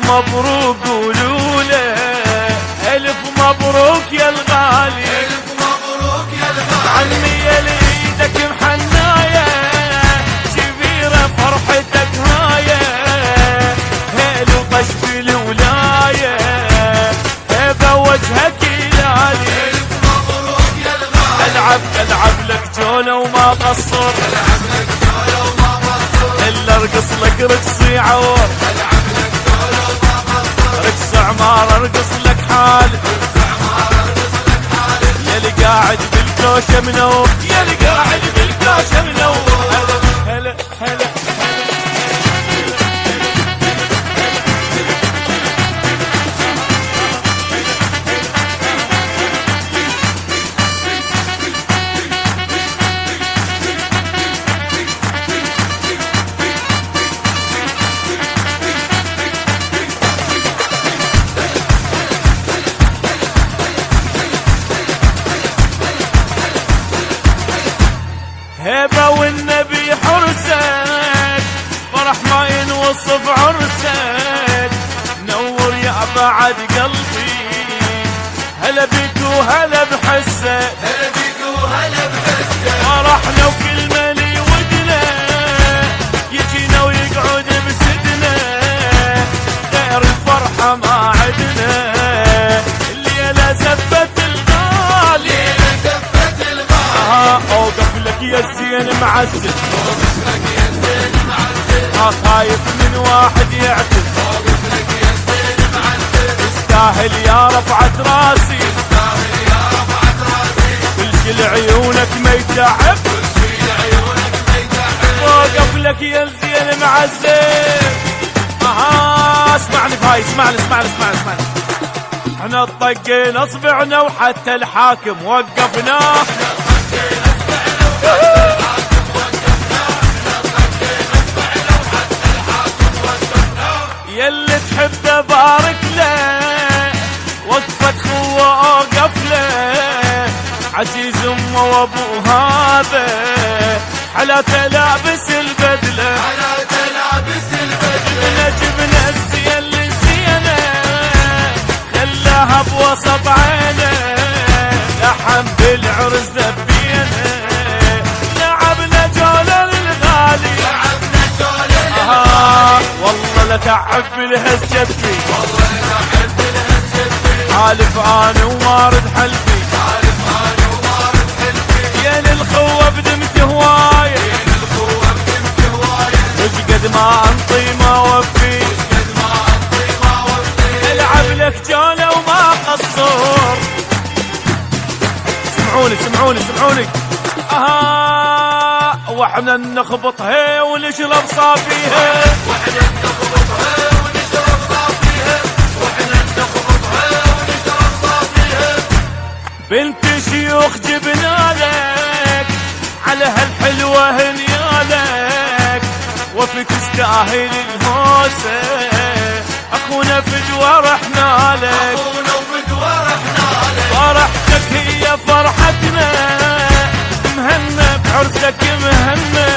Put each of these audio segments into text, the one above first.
مبروك قولوا له ألف مبروك يا الغالي، ألف مبروك يا الغالي. عمي يا ليدك محناية شبيرة فرحتك هاية، هيلو طش بالولاية هيبة وجهك يلالي. ألف مبروك يا الغالي. ألعب لك جولة وما قصر، ألعب لك جولة وما قصر، إلا أرقص لك رقصي عور، ألعب لك جولة وما قصر، رقص عمار أرقص لك حالي، يلي قاعد بالكوشة منور، يلي قاعد بالكوشة منور. هلا هلا هيبة والنبي حرسك، فرح ما ينوصف عرسك، نور يا بعد قلبي، هلا بيك وهلا بحسك، هلا بيك وهلا بحسك، فرحنا وكل مالي ودنا، يجينا ويقعد بسدنا، غير الفرحة ما عدنا، الليلة زفت الغالي، ليلة زفت الغالي، اوقف لك يا الزين معزل، أوقف لك يا الزين معزل، خايف من واحد يعتل، أوقف لك يا الزين معزل، تستاهل يا رفعة راسي، تستاهل يا رفعة راسي، كل شي لعيونك ما يتعب، كل شي لعيونك ما يتعب، اوقف لك يا الزين معزل. اسمعني فاي، اسمعني. احنا طقينا اصبعنا وحتى الحاكم وقفناه، يلي تحبه بارك له، وقفة خوه اوقف له، عزيز امه وابو هذا حلاته لابس البدله، حلاته لابس البدله، جبنا الزين للزينه خلاها بوسط عينه، لحم بالعرس ذبينه، لعبنا جوله للغالي، لعبنا جولة للغالي، والله لتعب بالهزجتي، والله لتعب بالهزجتي، حالف انا ومارد حلفي، عارف أنا ومارد حلفي، يا للخوه بدمت هوايه، بين القوة بدمت هواية، وش قد ما انطي ما وفي، قد ما أنطي ما وفي، العب لك جوله وما قصر. سمعوني واحنا نخبطها ونشرب صافيها، وإحنا نخبطها ونشرب صافيها، وإحنا نخبطها ونشرب صافيها، بنت شيوخ جبنا لك على هالحلوة هنيالك، وفيك تستاهل الهوسة اخونا فدوى رحنا لك، أخونا وفدوى رحنا لك، فرحتك هي فرحتنا، مهنا بعرسك مهنا،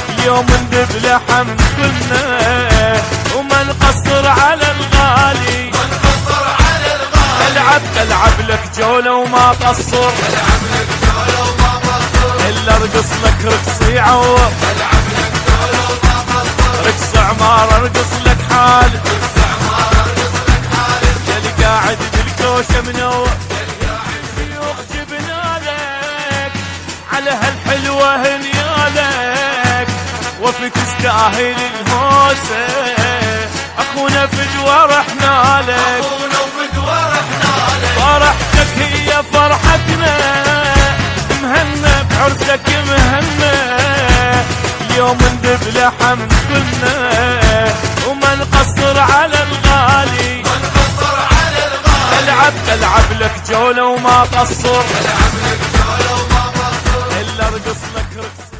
اليوم ندب لحم كلنا، وما نقصر على الغالي، ما نقصر على الغالي، العب لك جولة وما قصر، ألعب لك جولة وما قصر، إلا ارقص لك رقصي عور، ألعب لك جولة وما قصر، رقص عمار ارقص لك حالي، رقص عمار أرقص لك حالي، يلي قاعد بالكوشة منور، شيوخ جبنا لك على هالحلوة هنيالك، وفيك تستاهل الهوسة اخونا فدوى رحنا لك، أخونا وفدوى رحنا لك، فرحتك هي فرحتنا، مهنا بعرسك مهنا، اليوم ندب لحم كلنا، وما نقصر على الغالي، ما نقصر على الغالي، العب لك جولة وما قصر، ألعب لك جولة وما قصر، إلا ارقص لك رقص